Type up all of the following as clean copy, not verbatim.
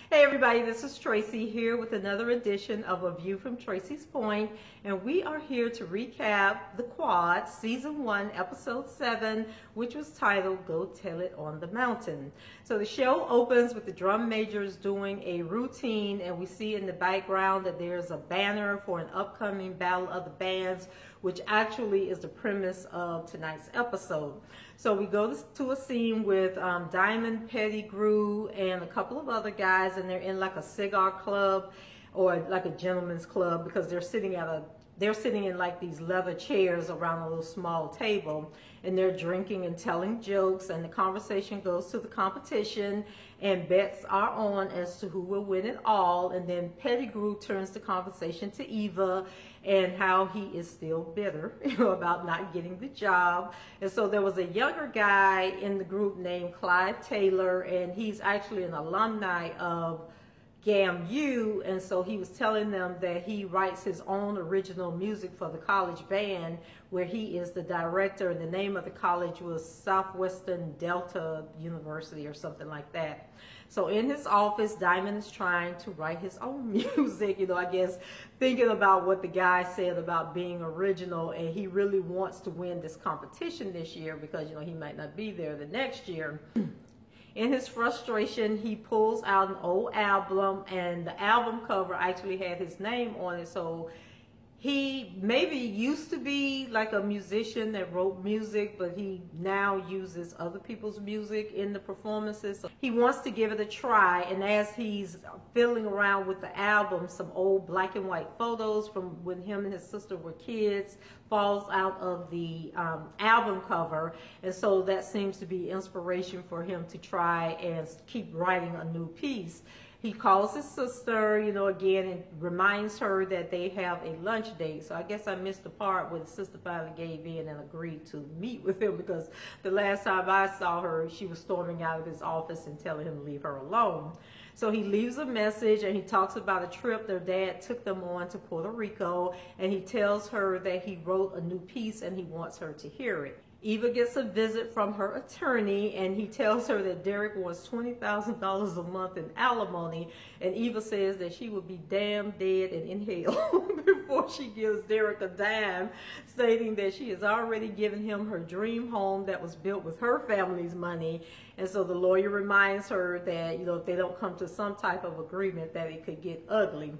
Hey everybody, this is Tracy here with another edition of A View from Tracy's Point, and we are here to recap The Quad, Season 1, Episode 7, which was titled Go Tell It on the Mountain. So the show opens with the drum majors doing a routine, and we see in the background that there's a banner for an upcoming Battle of the Bands, which actually is the premise of tonight's episode. So we go to a scene with Diamond, Pettigrew, and a couple of other guys, and they're in like a cigar club or like a gentleman's club because they're sitting in like these leather chairs around a little small table, and they're drinking and telling jokes, and the conversation goes to the competition, and bets are on as to who will win it all. And then Pettigrew turns the conversation to Eva and how he is still bitter, about not getting the job. And so there was a younger guy in the group named Clive Taylor, and he's actually an alumni of GAMU, and so he was telling them that he writes his own original music for the college band, where he is the director, and the name of the college was Southwestern Delta University or something like that. So in his office, Diamond is trying to write his own music, I guess thinking about what the guy said about being original, and he really wants to win this competition this year because, he might not be there the next year. In his frustration, he pulls out an old album, and the album cover actually had his name on it. So he maybe used to be like a musician that wrote music, but he now uses other people's music in the performances. So he wants to give it a try, and as he's fiddling around with the album, some old black and white photos from when him and his sister were kids falls out of the album cover, and so that seems to be inspiration for him to try and keep writing a new piece. He calls his sister, again, and reminds her that they have a lunch date. So I guess I missed the part where the sister finally gave in and agreed to meet with him, because the last time I saw her, she was storming out of his office and telling him to leave her alone. So he leaves a message, and he talks about a trip their dad took them on to Puerto Rico, and he tells her that he wrote a new piece and he wants her to hear it. Eva gets a visit from her attorney, and he tells her that Derek wants $20,000 a month in alimony, and Eva says that she would be damn dead and in hell before she gives Derek a dime, stating that she has already given him her dream home that was built with her family's money. And so the lawyer reminds her that, if they don't come to some type of agreement, that it could get ugly.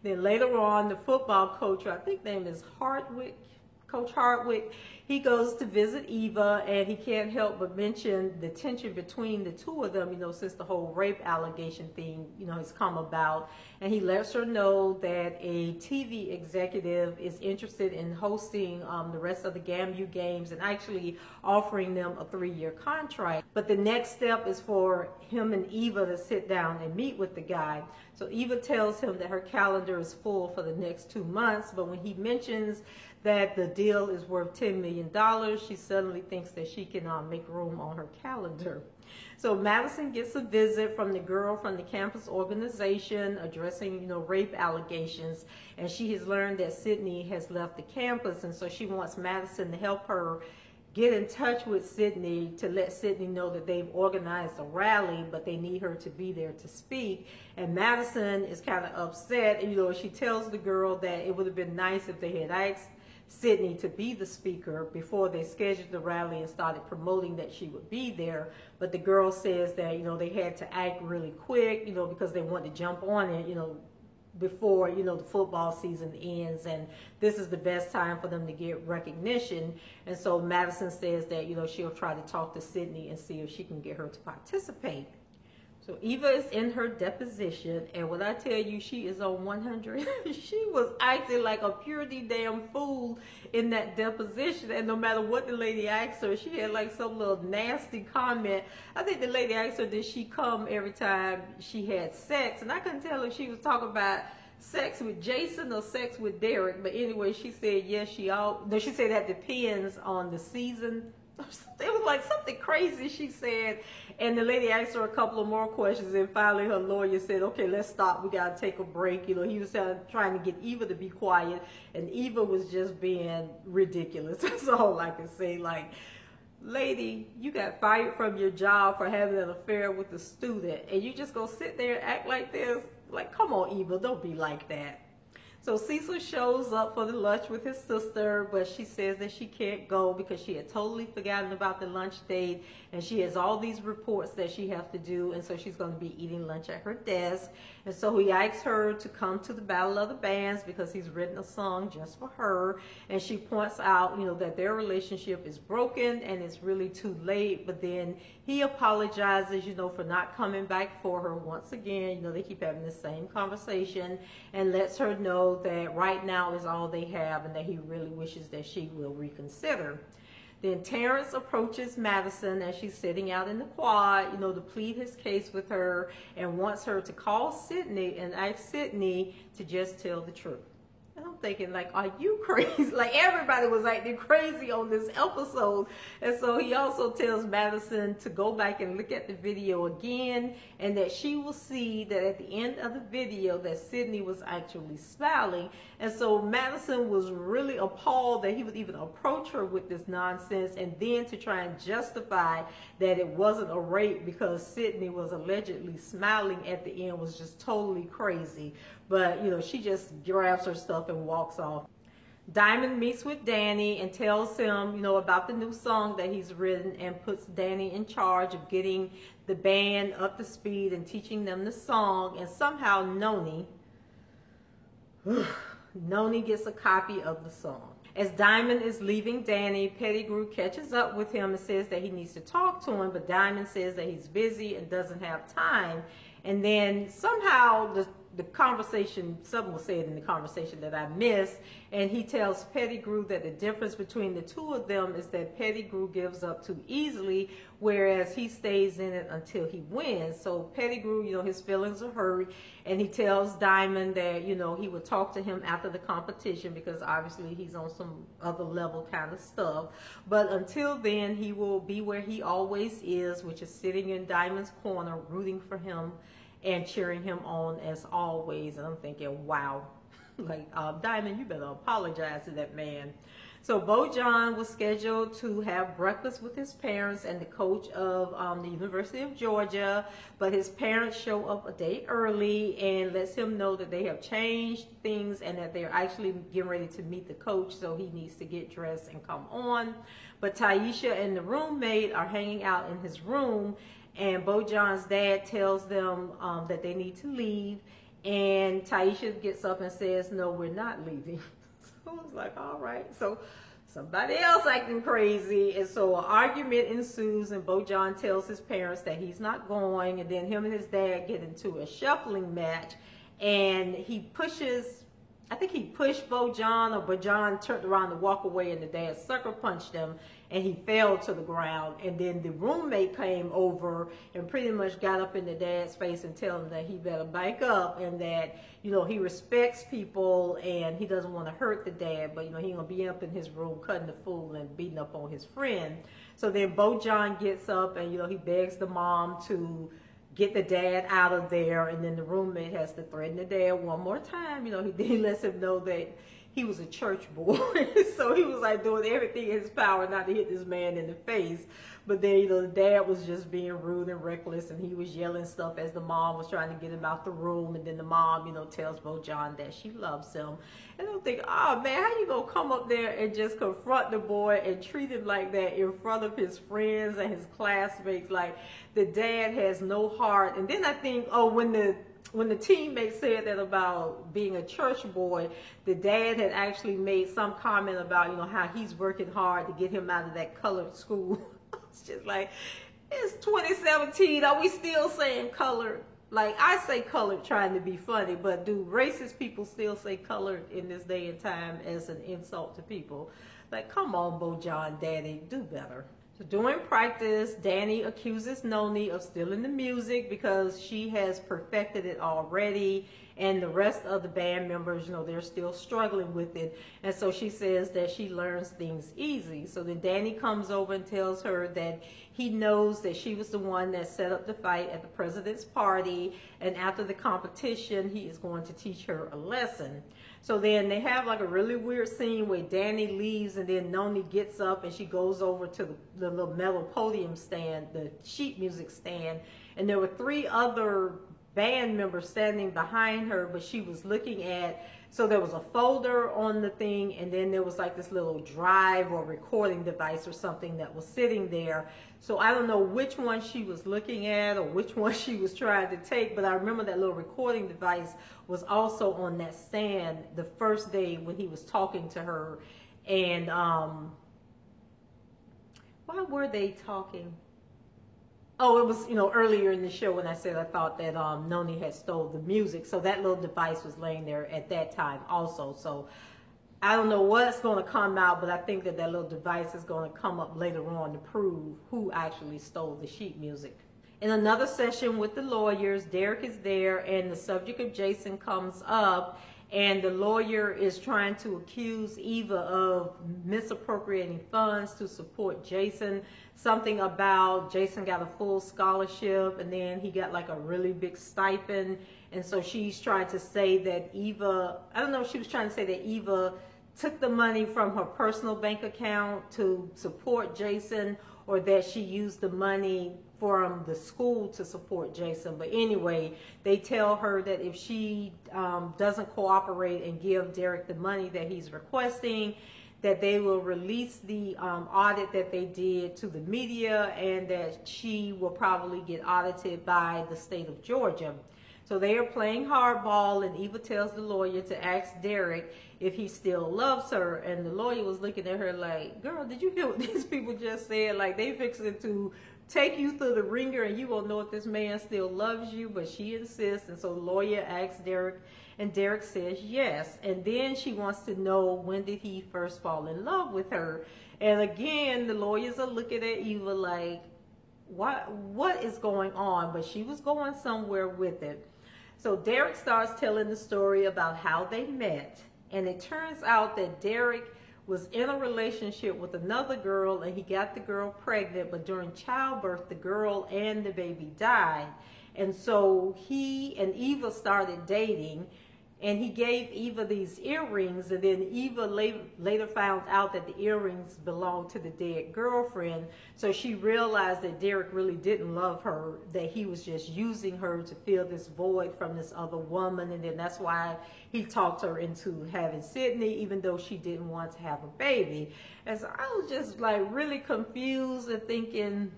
Then later on, the football coach, I think name is Hardwick, Coach Hardwick, he goes to visit Eva, and he can't help but mention the tension between the two of them, since the whole rape allegation thing, has come about. And he lets her know that a TV executive is interested in hosting the rest of the GAMU games and actually offering them a 3-year contract. But the next step is for him and Eva to sit down and meet with the guy. So Eva tells him that her calendar is full for the next 2 months, but when he mentions that the deal is worth $10 million, she suddenly thinks that she can make room on her calendar. So Madison gets a visit from the girl from the campus organization addressing, rape allegations, and she has learned that Sydney has left the campus, and so she wants Madison to help her get in touch with Sydney to let Sydney know that they've organized a rally, but they need her to be there to speak. And Madison is kind of upset, and she tells the girl that it would have been nice if they had asked Sydney to be the speaker before they scheduled the rally and started promoting that she would be there. But the girl says that, they had to act really quick, because they wanted to jump on it, before, the football season ends, and this is the best time for them to get recognition. And so Madison says that, she'll try to talk to Sydney and see if she can get her to participate. So Eva is in her deposition, and when I tell you she is on 100, she was acting like a purity damn fool in that deposition, and no matter what the lady asked her, she had like some little nasty comment. I think the lady asked her, did she come every time she had sex? And I couldn't tell if she was talking about sex with Jason or sex with Derek, but anyway, she said yes, she said that depends on the season. It was like something crazy she said, and the lady asked her a couple of more questions, and finally her lawyer said, okay, let's stop, we gotta take a break. He was trying to get Eva to be quiet, and Eva was just being ridiculous. That's all I can say. Like, lady, you got fired from your job for having an affair with a student, and you just gonna sit there and act like this? Like, come on, Eva, don't be like that. So Cecil shows up for the lunch with his sister, but she says that she can't go because she had totally forgotten about the lunch date, and she has all these reports that she has to do, and so she's going to be eating lunch at her desk. And so he asks her to come to the Battle of the Bands because he's written a song just for her, and she points out, that their relationship is broken and it's really too late. But then he apologizes, for not coming back for her once again. They keep having the same conversation, and lets her know that right now is all they have and that he really wishes that she will reconsider. Then Terrence approaches Madison as she's sitting out in the quad, to plead his case with her, and wants her to call Sydney and ask Sydney to just tell the truth. And I'm thinking, like, are you crazy? Like, everybody was acting crazy on this episode. And so he also tells Madison to go back and look at the video again, and that she will see that at the end of the video that Sydney was actually smiling. And so Madison was really appalled that he would even approach her with this nonsense, and then to try and justify that it wasn't a rape because Sydney was allegedly smiling at the end was just totally crazy. But, she just grabs her stuff and walks off. Diamond meets with Danny and tells him, about the new song that he's written, and puts Danny in charge of getting the band up to speed and teaching them the song. And somehow Noni gets a copy of the song. As Diamond is leaving Danny, Pettigrew catches up with him and says that he needs to talk to him, but Diamond says that he's busy and doesn't have time. And then somehow the conversation, something was said in the conversation that I missed, and he tells Pettigrew that the difference between the two of them is that Pettigrew gives up too easily, whereas he stays in it until he wins. So Pettigrew, his feelings are hurt, and he tells Diamond that, he would talk to him after the competition because obviously he's on some other level kind of stuff. But until then, he will be where he always is, which is sitting in Diamond's corner, rooting for him and cheering him on as always. And I'm thinking, wow, like, Diamond, you better apologize to that man. So Bojan was scheduled to have breakfast with his parents and the coach of the University of Georgia, but his parents show up a day early and lets him know that they have changed things and that they're actually getting ready to meet the coach, so he needs to get dressed and come on. But Taisha and the roommate are hanging out in his room, and Bojan's dad tells them that they need to leave, and Taisha gets up and says, no, we're not leaving. So I was like, all right. So somebody else acting crazy, and so an argument ensues, and Bojan tells his parents that he's not going, and then him and his dad get into a shuffling match, and he pushes, I think he pushed Bojan, or Bojan turned around to walk away, and the dad sucker punched him, and he fell to the ground. And then the roommate came over and pretty much got up in the dad's face and tell him that he better back up, and that, he respects people and he doesn't want to hurt the dad, but, he gonna be up in his room cutting the fool and beating up on his friend. So then Bojan gets up and, he begs the mom to get the dad out of there, and then the roommate has to threaten the dad one more time. He lets him know that he was a church boy. So he was like doing everything in his power not to hit this man in the face. But then, the dad was just being rude and reckless, and he was yelling stuff as the mom was trying to get him out the room. And then the mom, tells Bojan that she loves him. And I'm thinking, oh man, how you gonna come up there and just confront the boy and treat him like that in front of his friends and his classmates? Like, the dad has no heart. And then I think, when the teammate said that about being a church boy, the dad had actually made some comment about, how he's working hard to get him out of that colored school. It's just like, it's 2017. Are we still saying colored? Like, I say colored trying to be funny, but do racist people still say colored in this day and time as an insult to people? Like, come on, Bojan, daddy, do better. So during practice, Danny accuses Noni of stealing the music because she has perfected it already, and the rest of the band members, they're still struggling with it. And so she says that she learns things easy. So then Danny comes over and tells her that he knows that she was the one that set up the fight at the president's party, and after the competition, he is going to teach her a lesson. So then they have like a really weird scene where Danny leaves, and then Noni gets up and she goes over to the little metal podium stand, the sheet music stand, and there were 3 other band members standing behind her, but she was looking at, so there was a folder on the thing, and then there was like this little drive or recording device or something that was sitting there. So I don't know which one she was looking at or which one she was trying to take, but I remember that little recording device was also on that stand the first day when he was talking to her. And why were they talking? Oh, it was, earlier in the show when I said I thought that Noni had stole the music. So that little device was laying there at that time also. So I don't know what's going to come out, but I think that little device is going to come up later on to prove who actually stole the sheet music. In another session with the lawyers, Derek is there, and the subject of Jason comes up, and the lawyer is trying to accuse Eva of misappropriating funds to support Jason. Something about Jason got a full scholarship, and then he got like a really big stipend. And so she's trying to say that Eva, I don't know if she was trying to say that Eva took the money from her personal bank account to support Jason, or that she used the money from the school to support Jason. But anyway, they tell her that if she doesn't cooperate and give Derek the money that he's requesting, that they will release the audit that they did to the media, and that she will probably get audited by the state of Georgia. So they are playing hardball, and Eva tells the lawyer to ask Derek if he still loves her. And the lawyer was looking at her like, girl, did you hear what these people just said? Like, they fixing to take you through the ringer, and you won't know if this man still loves you. But she insists, and so the lawyer asks Derek, and Derek says yes. And then she wants to know, when did he first fall in love with her? And again, the lawyers are looking at Eva like, what is going on? But she was going somewhere with it. So Derek starts telling the story about how they met, and it turns out that Derek was in a relationship with another girl, and he got the girl pregnant, but during childbirth, the girl and the baby died. And so he and Eva started dating, and he gave Eva these earrings, and then Eva later found out that the earrings belonged to the dead girlfriend. So she realized that Derek really didn't love her, that he was just using her to fill this void from this other woman. And then that's why he talked her into having Sydney, even though she didn't want to have a baby. And so I was just like really confused and thinking,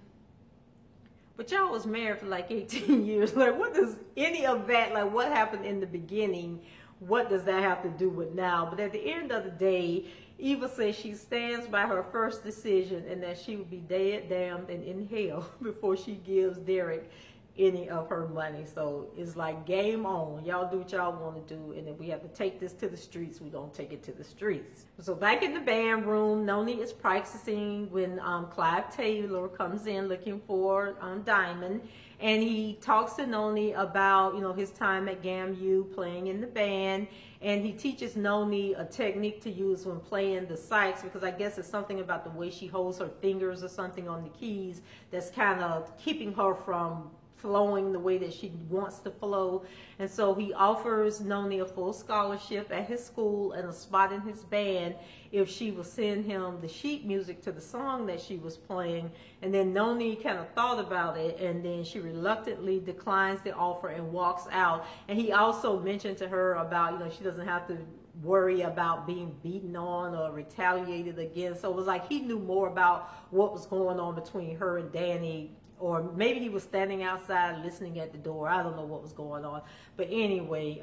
but y'all was married for like 18 years. Like, what does any of that, like what happened in the beginning, what does that have to do with now? But at the end of the day, Eva says she stands by her first decision, and that she would be dead, damned, and in hell before she gives Derek any of her money. So it's like game on. Y'all do what y'all want to do, and if we have to take this to the streets, we don't take it to the streets. So back in the band room, Noni is practicing when Clive Taylor comes in looking for Diamond, and he talks to Noni about his time at GAMU playing in the band, and he teaches Noni a technique to use when playing the sax, because I guess it's something about the way she holds her fingers or something on the keys that's kind of keeping her from flowing the way that she wants to flow. And so he offers Noni a full scholarship at his school and a spot in his band if she will send him the sheet music to the song that she was playing. And then Noni kind of thought about it, and then she reluctantly declines the offer and walks out. And he also mentioned to her about, she doesn't have to worry about being beaten on or retaliated against. So it was like he knew more about what was going on between her and Danny, or maybe he was standing outside listening at the door. I don't know what was going on. But anyway,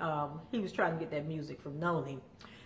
he was trying to get that music from Noni.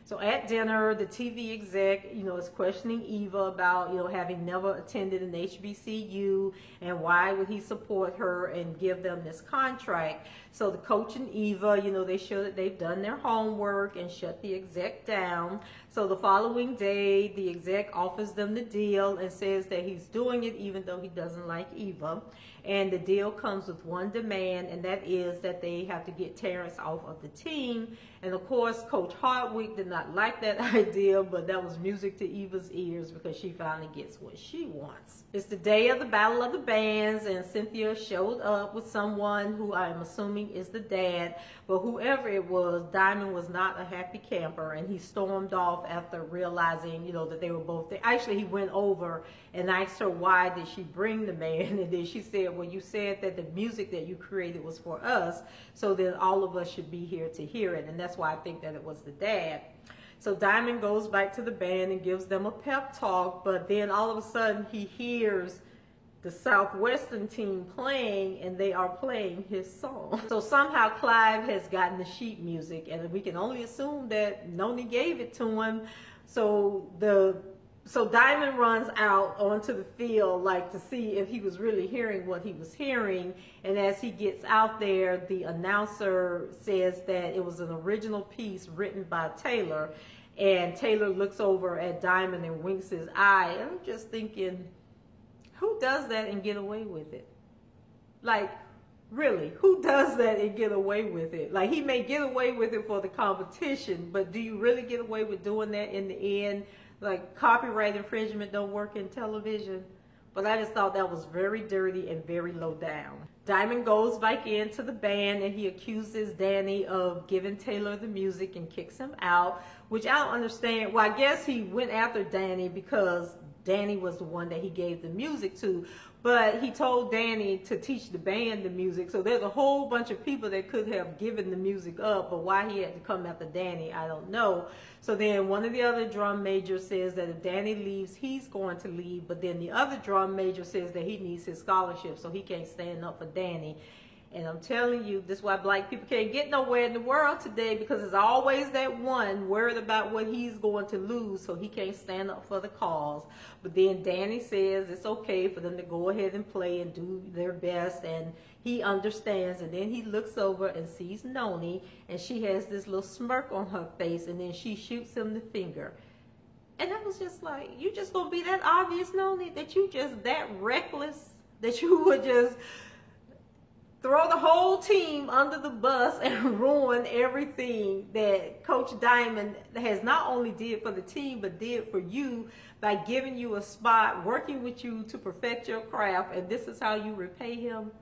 So at dinner, the TV exec, is questioning Eva about, having never attended an HBCU, and why would he support her and give them this contract. So the coach and Eva, they show that they've done their homework and shut the exec down. So the following day, the exec offers them the deal and says that he's doing it even though he doesn't like Eva. And the deal comes with one demand, and that is that they have to get Terrence off of the team. And of course, Coach Hardwick did not like that idea, but that was music to Eva's ears because she finally gets what she wants. It's the day of the Battle of the Bands, and Cynthia showed up with someone who I'm assuming is the dad, but whoever it was, Diamond was not a happy camper, and he stormed off after realizing, you know, that they were both there. Actually, he went over and asked her why did she bring the man, and then she said, well, you said that the music that you created was for us, so then all of us should be here to hear it, and that's why I think that it was the dad. So Diamond goes back to the band and gives them a pep talk, but then all of a sudden he hears the Southwestern team playing, and they are playing his song. So somehow Clive has gotten the sheet music, and we can only assume that Noni gave it to him. So Diamond runs out onto the field like to see if he was really hearing what he was hearing, and as he gets out there, the announcer says that it was an original piece written by Taylor, and Taylor looks over at Diamond and winks his eye, and I'm just thinking, who does that and get away with it? Like, really, who does that and get away with it? Like, he may get away with it for the competition, but do you really get away with doing that in the end? Like, copyright infringement don't work in television. But I just thought that was very dirty and very low down. Diamond goes back into the band and he accuses Danny of giving Taylor the music and kicks him out, which I don't understand. Well, I guess he went after Danny because Danny was the one that he gave the music to, but he told Danny to teach the band the music. So there's a whole bunch of people that could have given the music up, but why he had to come after Danny, I don't know. So then one of the other drum majors says that if Danny leaves, he's going to leave, but then the other drum major says that he needs his scholarship, so he can't stand up for Danny. And I'm telling you, this is why black people can't get nowhere in the world today, because there's always that one worried about what he's going to lose, so he can't stand up for the cause. But then Danny says it's okay for them to go ahead and play and do their best, and he understands. And then he looks over and sees Noni, and she has this little smirk on her face, and then she shoots him the finger. And I was just like, you just gonna be that obvious, Noni, that you just that reckless, that you would just throw the whole team under the bus and ruin everything that Coach Diamond has not only did for the team, but did for you by giving you a spot, working with you to perfect your craft, and this is how you repay him?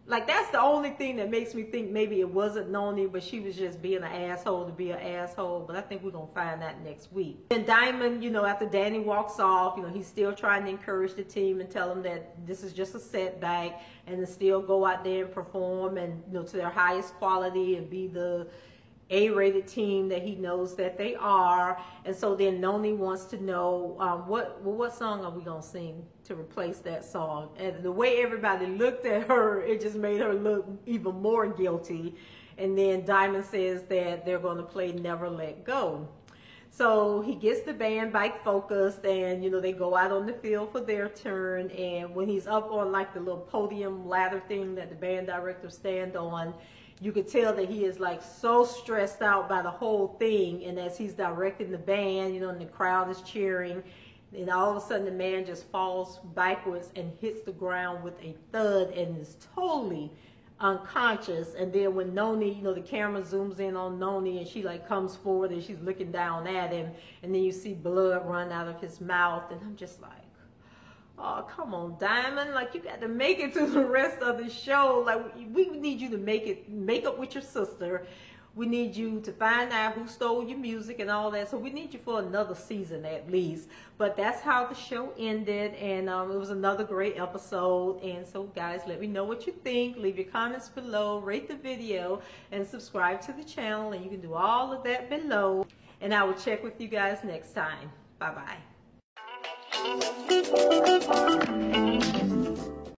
Like, that's the only thing that makes me think maybe it wasn't Noni, but she was just being an asshole to be an asshole. But I think we're going to find that next week. And Diamond, you know, after Danny walks off, you know, he's still trying to encourage the team and tell them that this is just a setback, and to still go out there and perform and, you know, to their highest quality and be the A-rated team that he knows that they are. And so then Noni wants to know what song are we gonna sing to replace that song. And the way everybody looked at her, it just made her look even more guilty. And then Diamond says that they're gonna play Never Let Go. So he gets the band back focused, and you know, they go out on the field for their turn. And when he's up on like the little podium ladder thing that the band director stand on, you could tell that he is like so stressed out by the whole thing. And as he's directing the band, you know, and the crowd is cheering, and all of a sudden the man just falls backwards and hits the ground with a thud and is totally unconscious. And then when Noni, you know, the camera zooms in on Noni, and she like comes forward and she's looking down at him, and then you see blood run out of his mouth, and I'm just like, oh, come on, Diamond. Like, you got to make it to the rest of the show. Like, we need you to make up with your sister. We need you to find out who stole your music and all that. So we need you for another season at least. But that's how the show ended, and it was another great episode. And so, guys, let me know what you think. Leave your comments below, rate the video, and subscribe to the channel. And you can do all of that below. And I will check with you guys next time. Bye-bye.